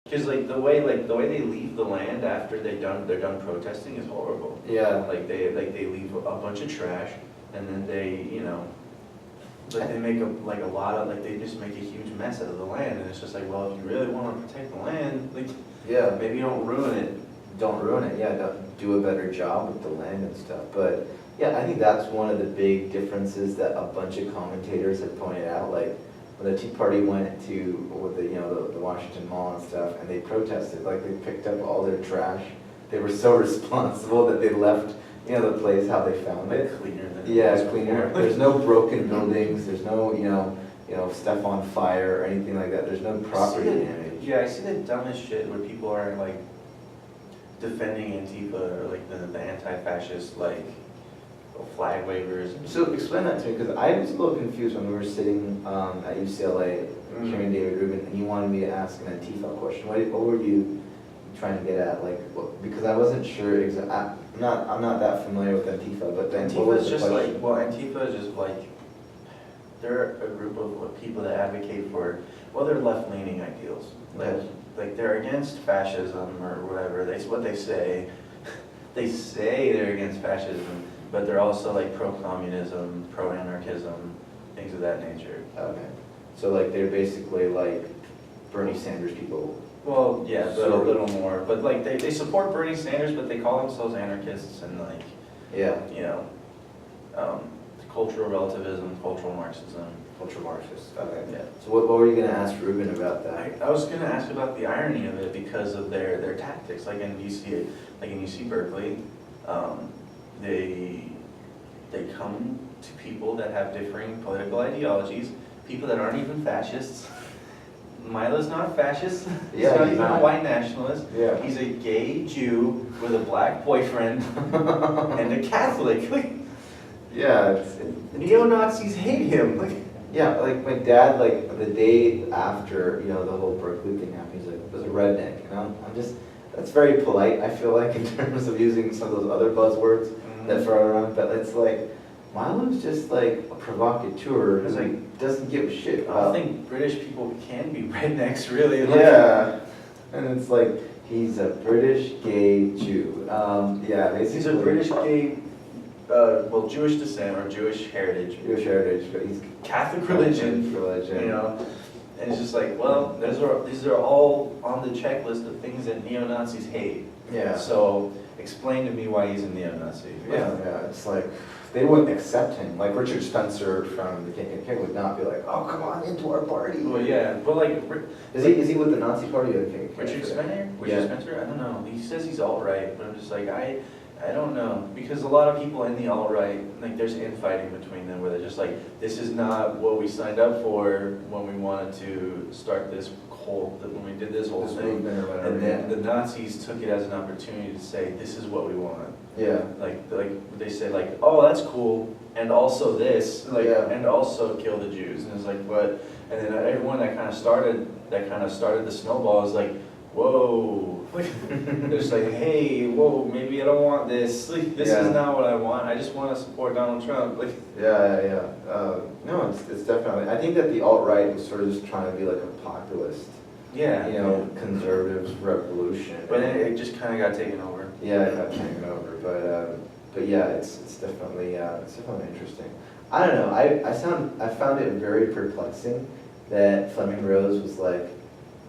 Because the way they leave the land after they're done protesting is horrible. Yeah. They leave a bunch of trash, and then they they make a lot of they just make a huge mess out of the land, and it's just like, well, if you really want to protect the land, Yeah. maybe don't ruin it. Don't ruin it, yeah, do a better job with the land and stuff. But yeah, I think that's one of the big differences that a bunch of commentators have pointed out. Like when the Tea Party went to with the Washington Mall and stuff, and they protested, like they picked up all their trash. They were so responsible that they left the place how they found it. Cleaner than Yeah, it was cleaner. before. There's no broken buildings. There's no stuff on fire or anything like that. There's no property damage. Yeah, I see the dumbest shit where people are defending Antifa or the anti-fascist flag wavers. So explain that to me, because I was a little confused when we were sitting at UCLA hearing David Rubin, and you wanted me to ask an Antifa question. What were you trying to get at? Because I wasn't sure exactly. I'm not that familiar with Antifa, but then what Antifa was is the just question? Antifa is just they're a group of people that advocate for their left-leaning ideals. Yes. They're against fascism or whatever. That's what they say. They say they're against fascism, but they're also pro-communism, pro-anarchism, things of that nature. Okay. So they're basically Bernie Sanders people. Well, yeah, but So- a little more. But they support Bernie Sanders, but they call themselves anarchists and Yeah. Cultural relativism, cultural Marxism. Ultra Marxists. Okay. Yeah. So what were you going to ask Rubin about that? I was going to ask about the irony of it because of their tactics. In UC Berkeley, they come to people that have differing political ideologies, people that aren't even fascists. Milo's not a fascist. He's Yeah, not he's even not. a white nationalist. Yeah. He's a gay Jew with a black boyfriend and a Catholic. Yeah. Neo-Nazis hate him. Yeah, my dad, the day after, the whole Berkeley thing happened, he's like, was a redneck, I'm just, that's very polite, I feel in terms of using some of those other buzzwords that throw around, but it's Milo's just a provocateur It's who doesn't give a shit I about. don't think British people can be rednecks, really. Yeah, and it's he's a British gay Jew, yeah, basically. He's a British gay, Jewish descent or Jewish heritage. Jewish heritage, but he's Catholic religion, and it's just these are all on the checklist of things that neo-Nazis hate. Yeah. So explain to me why he's a neo-Nazi. Yeah, it's they wouldn't accept him. Richard Spencer from the KKK would not be oh, come on into our party. Well, yeah, but Is he with the Nazi party or the KKK? Richard Spencer? Yeah. Spencer? I don't know. He says he's alt-right, but I'm just I don't know, because a lot of people in the alt-right, there's infighting between them where they're just this is not what we signed up for when we wanted to start this when we did this whole This thing. movement or whatever, And then the Nazis took it as an opportunity to say, this is what we want. Yeah. They say oh, that's cool, and also this, Yeah. and also kill the Jews. And it's what? And then everyone that kind of started the snowball is whoa. They're just hey, whoa, maybe I don't want this. This Yeah. is not what I want. I just want to support Donald Trump. Yeah. No, it's definitely. I think that the alt-right was sort of just trying to be a populist, yeah, conservative revolution. But then it just kind of got taken over. Yeah, it got taken over, but yeah, it's definitely interesting. I don't know. I found it very perplexing that Fleming Rose was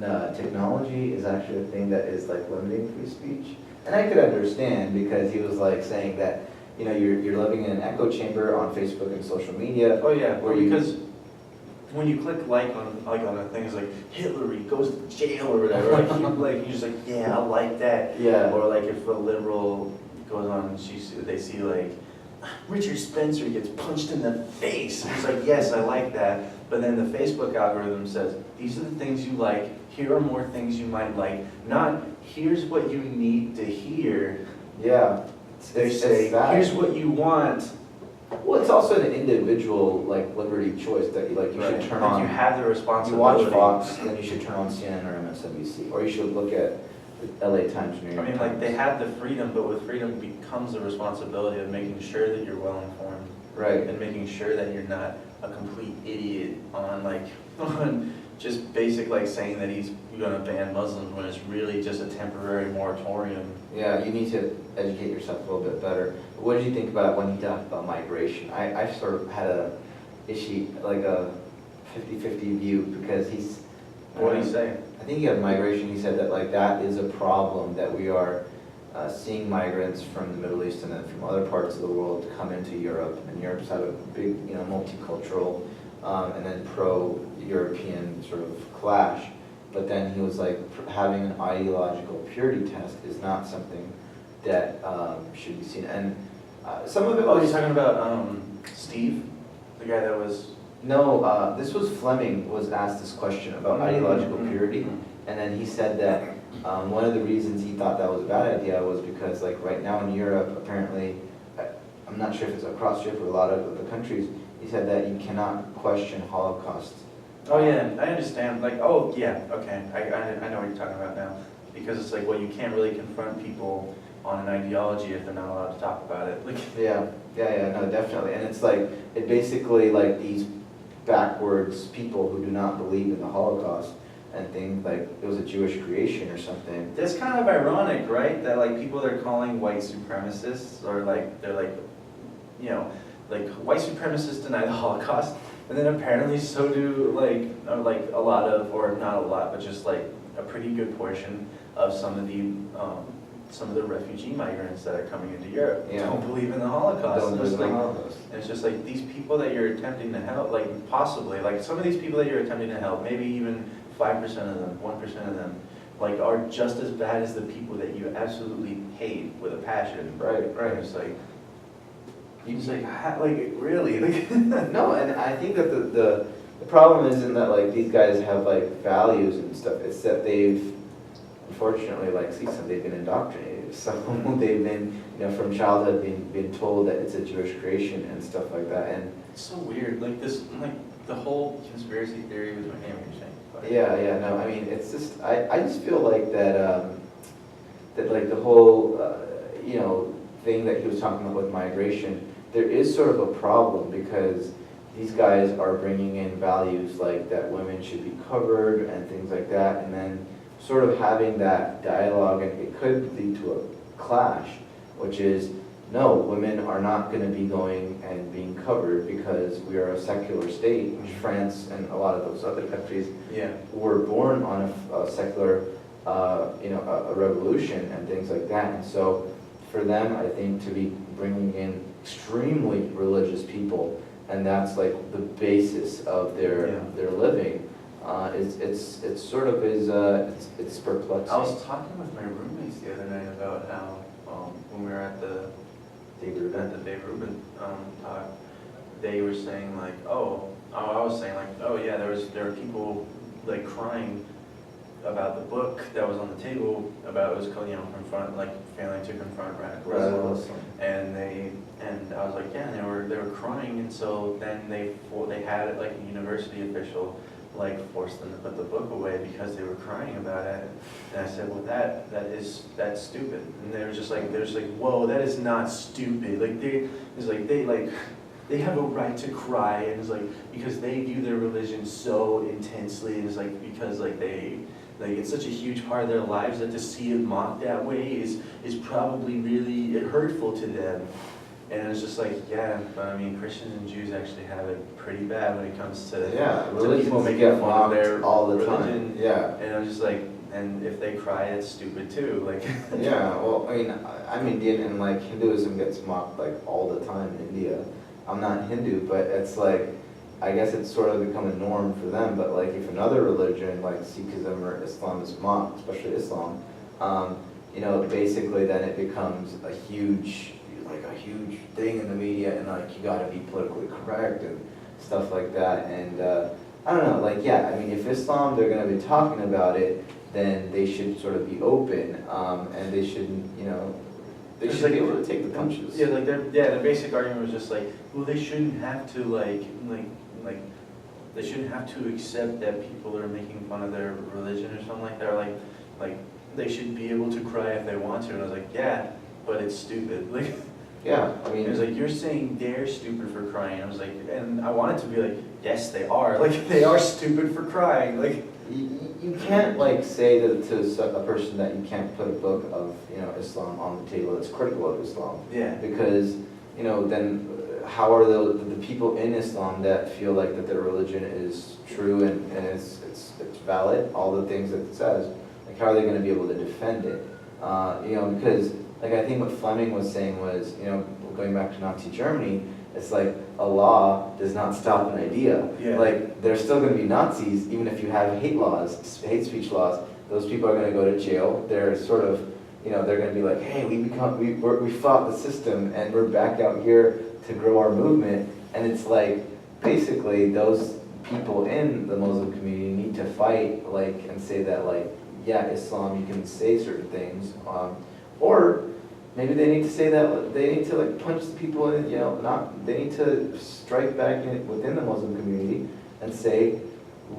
no, technology is actually a thing that is limiting free speech, and I could understand because he was saying that you're living in an echo chamber on Facebook and social media. Oh yeah, where because when you click on a thing, it's Hillary goes to jail or whatever. You're just yeah, I like that. Yeah. Or if a liberal goes on and they see Richard Spencer gets punched in the face. It's yes, I like that. But then the Facebook algorithm says, these are the things you like, here are more things you might like, not here's what you need to hear. Yeah. They say, here's what you want. Well, it's also an individual liberty choice that you should turn on. You have the You responsibility. watch Fox, then you should turn on CNN or MSNBC, or you should look at the LA Times, New York Times. They have the freedom, but with freedom becomes the responsibility of making sure that you're well informed. Right. And making sure that you're not a complete idiot on on just basic like saying that he's gonna ban Muslims when it's really just a temporary moratorium. Yeah, you need to educate yourself a little bit better. What did you think about when he talked about migration? I sort of had a issue, like a 50-50 view, because he's. What did he say? I think he had migration. He said that like that is a problem, that we are seeing migrants from the Middle East and then from other parts of the world come into Europe, and Europe's had a big, multicultural and then pro-European sort of clash. But then he was like, having an ideological purity test is not something that should be seen. And some of it Oh, was. you're talking about Steve, the guy that was. No, this was Fleming was asked this question about ideological purity, and then he said that one of the reasons he thought that was a bad idea was because, like, right now in Europe, apparently, I'm not sure if it's across Europe or a lot of the countries, he said that you cannot question Holocaust. Oh yeah, I understand. Like, oh yeah, okay, I know what you're talking about now. Because it's like, well, you can't really confront people on an ideology if they're not allowed to talk about it. Like, Yeah, no, definitely. And it's like, it basically like these backwards people who do not believe in the Holocaust and think like it was a Jewish creation or something. that's kind of ironic, right? That like people they're calling white supremacists, or like they're like, like white supremacists deny the Holocaust, and then apparently so do like a lot of, or not a lot, but just like a pretty good portion of some of the refugee migrants that are coming into Europe don't believe in the Holocaust. Don't believe in the Holocaust. And it's just like these people that you're attempting to help, like possibly, like some of these people that you're attempting to help, maybe even 5% of them, 1% of them, like are just as bad as the people that you absolutely hate with a passion. Right. It's like, you just like, really? Like, No, and I think that the problem isn't that like these guys have like values and stuff. It's that they've, unfortunately, like Cecil, they've been indoctrinated. So they've been, from childhood been told that it's a Jewish creation and stuff like that. And it's so weird. Like this, like the whole conspiracy theory was my name you're saying. But yeah, no, I mean, it's just, I just feel like that, that like the whole, thing that he was talking about with migration, there is sort of a problem because these guys are bringing in values like that women should be covered and things like that, and then sort of having that dialogue, and it could lead to a clash, which is, no, women are not going to be going and being covered because we are a secular state, which France and a lot of those other countries were born on a secular, a revolution and things like that. And so for them, I think, to be bringing in extremely religious people, and that's like the basis of their living, it's sort of it's perplexing. I was talking with my roommates the other night about how when we were at the Dave Rubin talk, they were saying like, I was saying like, yeah, there were people like crying about the book that was on the table about, it was called, confront, like failing to confront radicalism, and I was like, yeah, and they were crying, and so then they had it like a university official like forced them to put the book away because they were crying about it. And I said, well, that's stupid. And they were just like, whoa, that is not stupid. Like they have a right to cry, and it's like because they view their religion so intensely, and it's like because it's such a huge part of their lives that to see it mocked that way is probably really hurtful to them. And it's just like, yeah, but I mean, Christians and Jews actually have it pretty bad when it comes to people making fun of their all the religion. time. Yeah. And I'm just like, and if they cry, it's stupid too. Like. Yeah. Well, I'm Indian, and like Hinduism gets mocked like all the time in India. I'm not Hindu, but it's like, I guess it's sort of become a norm for them. But like, if another religion like Sikhism or Islam is mocked, especially Islam, basically then it becomes a huge thing in the media, and like you got to be politically correct and stuff like that. And I don't know, like, yeah, I mean, if Islam, they're going to be talking about it, then they should sort of be open, and they shouldn't, they should be able to take the punches. Yeah, like their basic argument was just like, well, they shouldn't have to they shouldn't have to accept that people are making fun of their religion or something like that, or like they should be able to cry if they want to. And I was like, yeah, but it's stupid. Like. Yeah, I mean, it was like, you're saying they're stupid for crying. I was like, and I wanted to be like, yes, they are. Like, they are stupid for crying. Like, You can't like say to a person that you can't put a book of, Islam on the table that's critical of Islam. yeah. Because, then how are the people in Islam that feel like that their religion is true and it's valid, all the things that it says, like how are they going to be able to defend it? Because like I think what Fleming was saying was, going back to Nazi Germany, it's like a law does not stop an idea. Yeah. Like there's still going to be Nazis even if you have hate speech laws. Those people are going to go to jail. They're sort of, they're going to be like, hey, we fought the system and we're back out here to grow our movement. And it's like basically those people in the Muslim community need to fight and say that yeah, Islam, you can say certain things, or maybe they need to say that they need to punch the people in, they need to strike back within the Muslim community and say,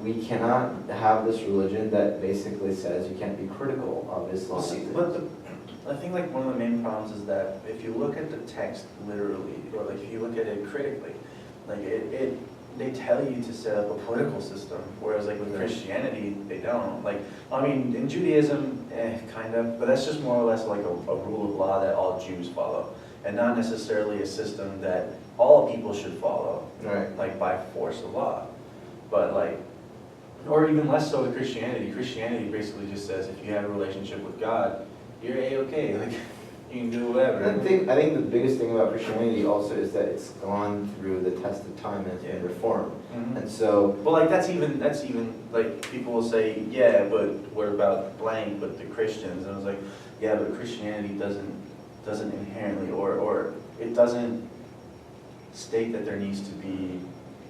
we cannot have this religion that basically says you can't be critical of Islam. Well, see, but I think one of the main problems is that if you look at the text literally, or if you look at it critically, they tell you to set up a political system, whereas with Christianity, they don't. In Judaism, kind of, but that's just more or less a rule of law that all Jews follow, and not necessarily a system that all people should follow, right? By force of law. But or even less so with Christianity. Christianity basically just says if you have a relationship with God, you're A-okay. You can do whatever. I think the biggest thing about Christianity also is that it's gone through the test of time and it's been reformed. Mm-hmm. And so, well, that's even people will say, yeah, but what about blank? But the Christians, and I was like, yeah, but Christianity doesn't inherently or it doesn't state that there needs to be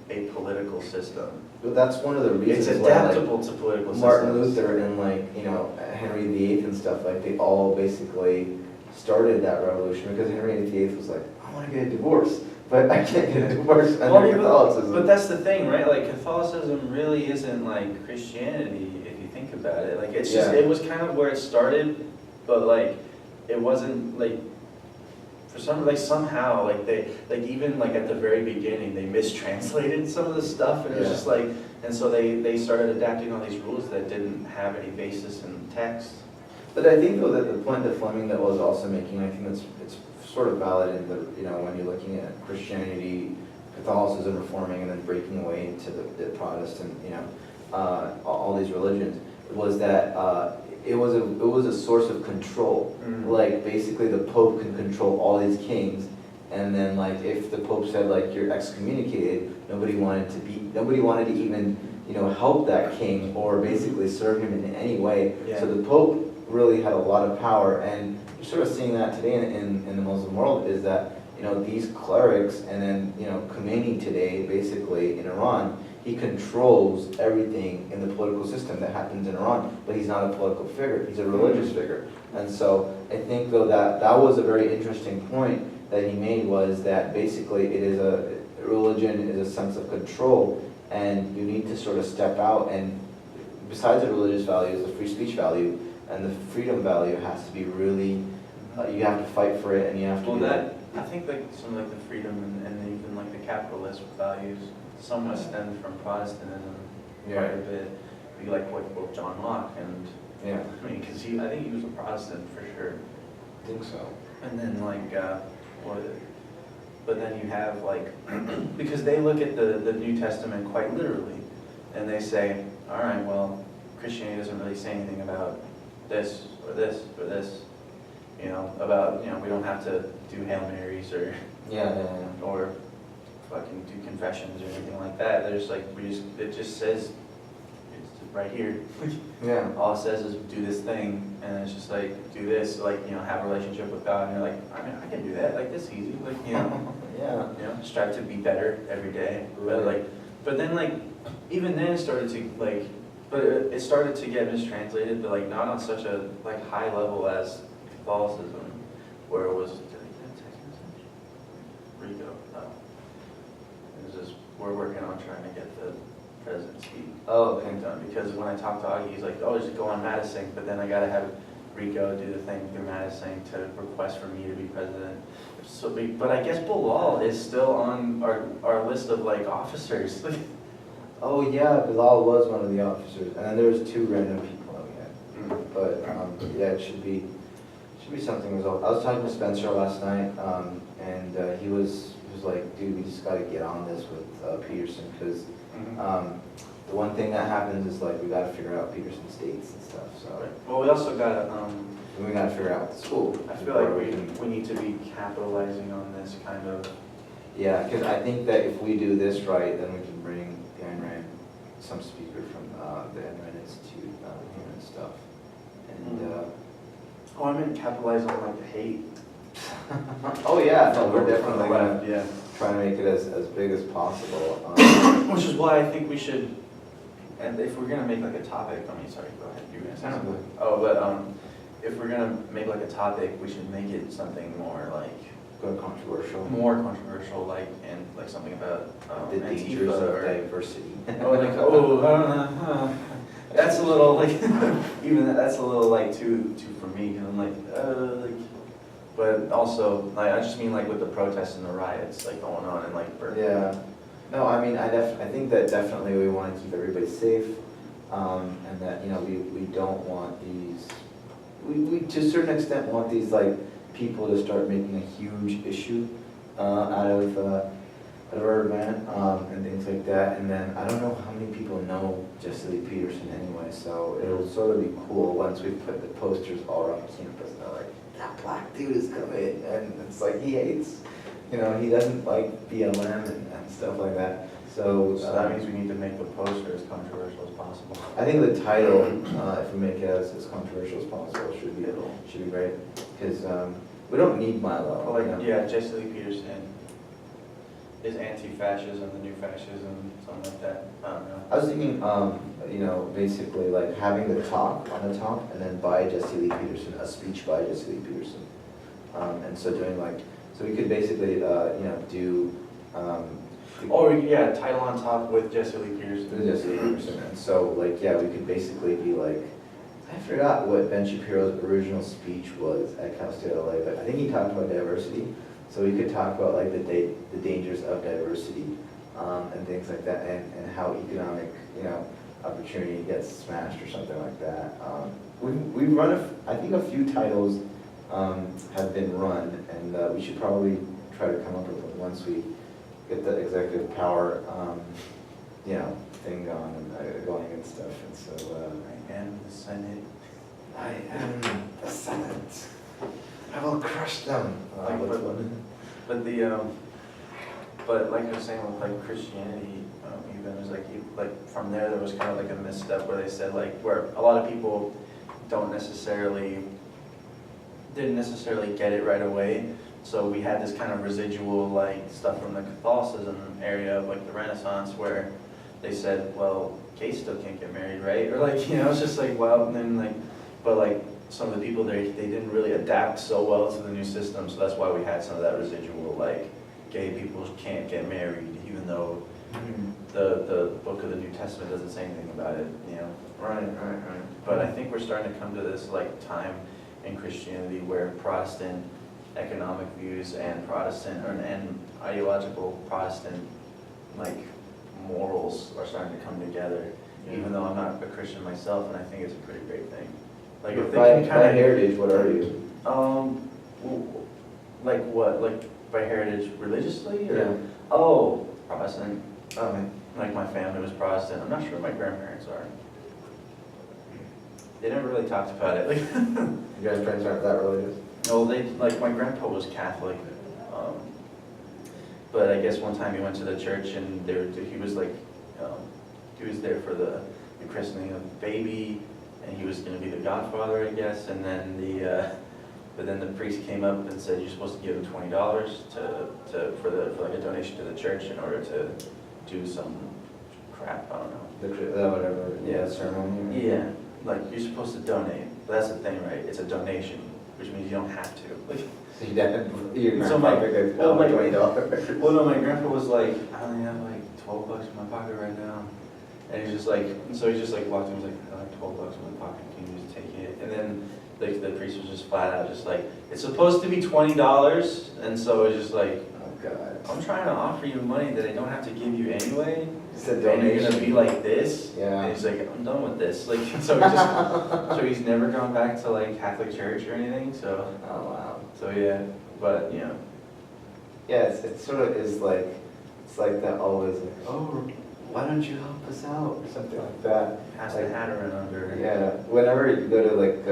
a political system. but that's one of the reasons It's why adaptable to political Martin systems. Luther and Henry VIII and stuff, they all basically started that revolution because Henry VIII was like, I want to get a divorce, but I can't get a divorce under Catholicism. But that's the thing, right? Catholicism really isn't Christianity if you think about it. It's just it was kind of where it started, but it wasn't for some somehow they even at the very beginning they mistranslated some of the stuff, and it was just and so they started adapting all these rules that didn't have any basis in text. But I think though that the point that Fleming that was also making, I think it's sort of valid in the when you're looking at Christianity, Catholicism reforming and then breaking away into the Protestant, all these religions, was that it was a source of control. Mm-hmm. Basically the Pope can control all these kings, and then if the Pope said you're excommunicated, nobody wanted to even help that king or basically serve him in any way. Yeah. So the Pope really had a lot of power, and you're sort of seeing that today in the Muslim world, is that these clerics, and then Khomeini today basically in Iran, he controls everything in the political system that happens in Iran, but he's not a political figure, he's a religious figure. And so I think though that was a very interesting point that he made, was that basically religion is a sense of control, and you need to sort of step out, and besides the religious values, the free speech value and the freedom value has to be really, you have to fight for it, and you have to I think some the freedom and even the capitalist values somewhat stemmed from Protestantism quite a bit. What John Locke and because I think he was a Protestant for sure. I think so. And then but then you have because they look at the New Testament quite literally, and they say, all right, well, Christianity doesn't really say anything about this or this or this, about we don't have to do Hail Marys or or fucking do confessions or anything like that. They're just it just says it's right here. All it says is do this thing, and it's just do this, have a relationship with God, and you're I can do that, this is easy, strive to be better every day. Right. But then even then it started to but it started to get mistranslated, but not on such a high level as Catholicism, where it was. Did I get a text message? Rico. No. It was just we're working on trying to get the presidency thing done, because when I talked to Augie, he's oh, just go on Madison, but then I gotta have Rico do the thing through Madison to request for me to be president. So, but I guess Bilal is still on our list of officers. Oh, yeah, Bilal was one of the officers, and then there was 2 random people that we had. But, yeah, it should be something resolved. I was talking to Spencer last night, and he was like, dude, we just gotta get on this with Peterson, because the one thing that happens is like, we gotta figure out Peterson's dates and stuff, so. Well, we also gotta, And we gotta figure out the school. I feel like we need to be capitalizing on this kind of. Yeah, because I think that if we do this right, then we can bring the Ayn Rand, some speaker from the Ayn Rand Institute here and stuff. And, Oh, I meant capitalize on like the hate. oh yeah, no, we're definitely gonna Yeah. try to make it as big as possible. Which is why I think we should, and if we're gonna make like a topic, sorry, go ahead, you were gonna say No, something. go Oh, but if we're gonna make like a topic, we should make it something more like, Go controversial. more controversial, like, and like something about The dangers Antifa of or. diversity. Oh, like, that's a little like, even that's a little like too for me, because I'm like, but also, like, I just mean like with the protests and the riots like going on and like Berkeley. Yeah. No, I mean, I think that definitely we want to keep everybody safe, and that, you know, we don't want these, we to a certain extent want these like people to start making a huge issue out of our event and things like that. And then I don't know how many people know Jesse Lee Peterson anyway, so it'll sort of be cool once we put the posters all around campus and they're like, that black dude is coming, and it's like he hates, you know, he doesn't like BLM and stuff like that. So that means we need to make the poster as controversial as possible. I think the title, if we make it as controversial as possible, should be great, because we don't need Milo. Well, like, you know? yeah, Jesse Lee Peterson is anti-fascism, the new fascism, something like that. I don't know. I was thinking, you know, basically like having the talk on the top, and then by Jesse Lee Peterson, a speech by Jesse Lee Peterson. And so doing like, so we could basically, you know, do. Or yeah, title on top with Jesse Lee Peterson. With Jesse Lee Peterson, and so like, yeah, we could basically be like, I forgot what Ben Shapiro's original speech was at Cal State LA, but I think he talked about diversity. So we could talk about like the dangers of diversity and things like that, and how economic, you know, opportunity gets smashed or something like that. We've run, I think a few titles have been run, and we should probably try to come up with one once we get the executive power, you know, thing going and stuff. And so I am the Senate. I am the Senate. I will crush them. But like I was saying with like Christianity, even it was like from there was kind of like a misstep where they said like where a lot of people didn't necessarily get it right away. So we had this kind of residual like stuff from the Catholicism area of like the Renaissance where they said, well, gays still can't get married, right? Or like, you know, it's just like, well, and then like, but like some of the people there, they didn't really adapt so well to the new system, so that's why we had some of that residual, like, gay people can't get married, even though the book of the New Testament doesn't say anything about it, you know? Right. But I think we're starting to come to this like time in Christianity where Protestant economic views and Protestant and ideological Protestant like morals are starting to come together. Yeah. Even though I'm not a Christian myself, and I think it's a pretty great thing. Like if they can kind of heritage, what are you? Like what? Like by heritage religiously? Or? Yeah. Oh, Protestant. Oh, Like my family was Protestant. I'm not sure my grandparents are. They never really talked about it. Like you guys' parents aren't that religious? No, they like my grandpa was Catholic, but I guess one time he went to the church and he was like, he was there for the christening of the baby, and he was going to be the godfather, I guess. And then but then the priest came up and said you're supposed to give him $20 for like a donation to the church in order to do some crap. I don't know. Whatever. Yeah, ceremony. Yeah, like you're supposed to donate. But that's the thing, right? It's a donation, which means you don't have to. Like, so your so $20. Well, no, my grandpa was like, I only have like $12 in my pocket right now. And he's just like, so he just like walked in and was like, I have $12 in my pocket, can you just take it? And then the priest was just flat out just like, it's supposed to be $20, and so it's just like, God. I'm trying to offer you money that I don't have to give you anyway. It's a And you're gonna donation. be like this? Yeah. And he's like, I'm done with this. Like, so he's never gone back to like Catholic church or anything, so. Oh, wow. So yeah, but, you know. Yeah, it sort of is like, it's like that always, like, oh, why don't you help us out, or something like that. Pass the hat around under. Yeah, whenever you go to like,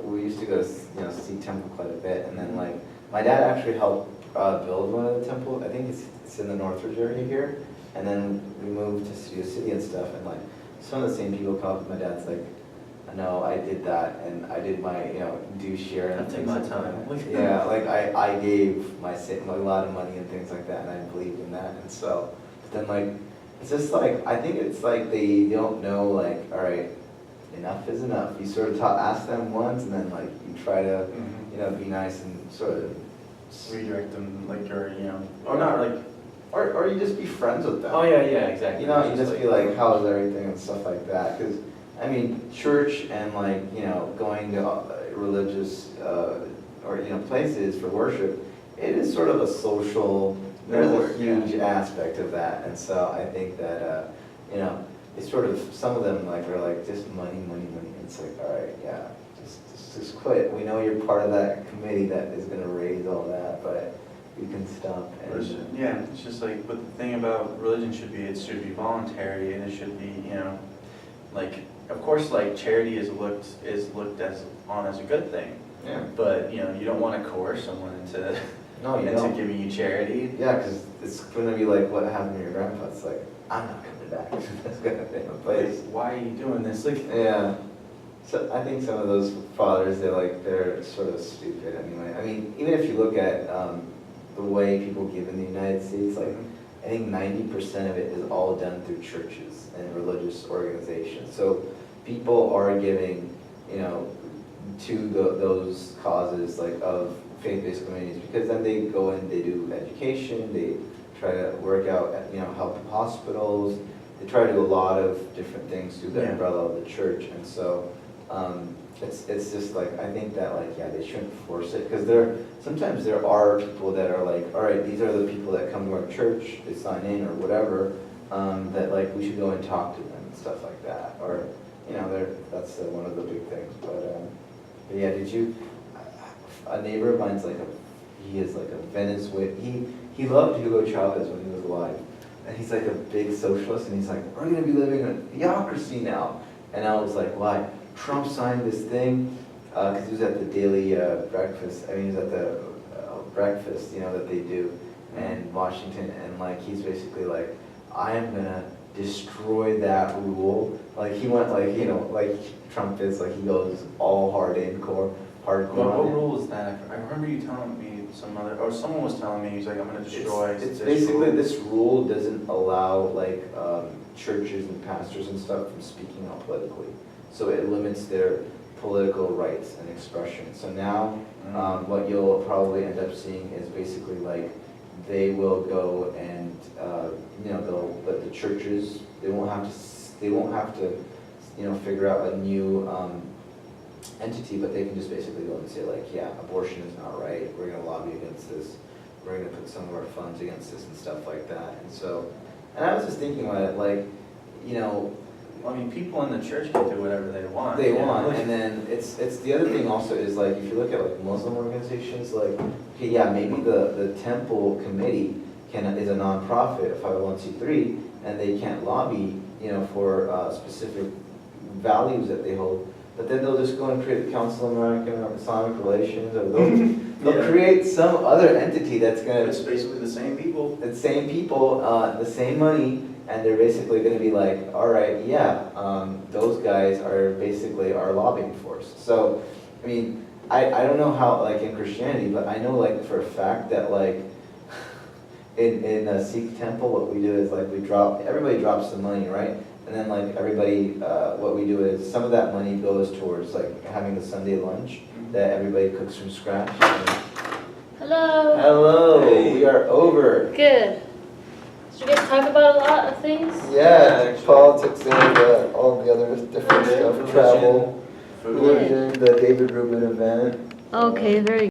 we used to go, see temple quite a bit, and then like, my dad actually helped build one of the temples. I think it's in the Northridge area here, and then we moved to Studio City and stuff, and like, some of the same people come up, my dad's like, no, I did that, and I did my, due share and I take things my like time. that. Yeah, like I gave a lot of money and things like that, and I believed in that, and so, then like, it's just like, I think it's like they don't know, like, all right, enough is enough. You sort of ask them once, and then like, you try to, be nice and sort of Redirect them, like, or not like, or you just be friends with them. oh yeah, exactly. You just be like, how's everything and stuff like that. Because, I mean, church and like, going to religious, or, places for worship, it is sort of a social, there's a huge aspect of that. And so I think that, it's sort of, some of them like are like, just money. It's like, all right, yeah, just quit. We know you're part of that committee that is gonna raise all that, but you can stop. And Yeah, it's just like, but the thing about religion should be, it should be voluntary, and it should be, like, of course, like, charity is looked as a good thing. Yeah. But, you don't want to coerce someone into giving you charity. Yeah, because it's gonna be like what happened to your grandpa. It's like, I'm not coming back. That's gonna be a place. Like, why are you doing this? Like, yeah. So I think some of those fathers, they're sort of stupid anyway. I mean, even if you look at the way people give in the United States, like, I think 90% of it is all done through churches and religious organizations. So people are giving, to those causes like of faith-based communities, because then they go and they do education, they try to work out, help hospitals, they try to do a lot of different things through the umbrella of the church. And so it's just like, I think that like, yeah, they shouldn't force it, because sometimes there are people that are like, all right, these are the people that come to our church, they sign in or whatever, that like we should go and talk to them and stuff like that, or that's one of the big things. But yeah, a neighbor of mine's like he is like a Venezuelan, he loved Hugo Chavez when he was alive, and he's like a big socialist, and he's like, we're gonna be living in a theocracy now. And I was like, why? Trump signed this thing, because he was at the daily breakfast, he was at the breakfast, that they do in Washington, and like, he's basically like, I am gonna destroy that rule. Like, he went like, like Trump is, like, he goes all hardcore. what rule is that? I remember you telling me someone was telling me, he's like, I'm gonna destroy It's this basically, rule. this rule doesn't allow like churches and pastors and stuff from speaking out politically. So it limits their political rights and expression. So now what you'll probably end up seeing is basically like, they will go and they'll let the churches, they won't have to figure out a new entity, but they can just basically go and say like, yeah, abortion is not right, we're gonna lobby against this, we're gonna put some of our funds against this and stuff like that. And so, and I was just thinking about it, like, people in the church can do whatever they want. And then it's the other thing also is like, if you look at like Muslim organizations, like, okay, yeah, maybe the temple committee is a nonprofit, a 501c3, and they can't lobby, for specific values that they hold. But then they'll just go and create the Council of American or Islamic Relations, or they'll create some other entity that's gonna. It's basically the same people. The same people, the same money. And they're basically going to be like, all right, yeah, those guys are basically our lobbying force. So, I mean, I don't know how, like, in Christianity, but I know, like, for a fact that, like, in a Sikh temple, what we do is, like, everybody drops some money, right? And then, like, everybody, what we do is, some of that money goes towards, like, having the Sunday lunch that everybody cooks from scratch. Hello. Hello, we are over. Good. Did you guys talk about a lot of things? Yeah, politics and all the other different stuff, travel, Food. religion, the David Rubin event. Okay, very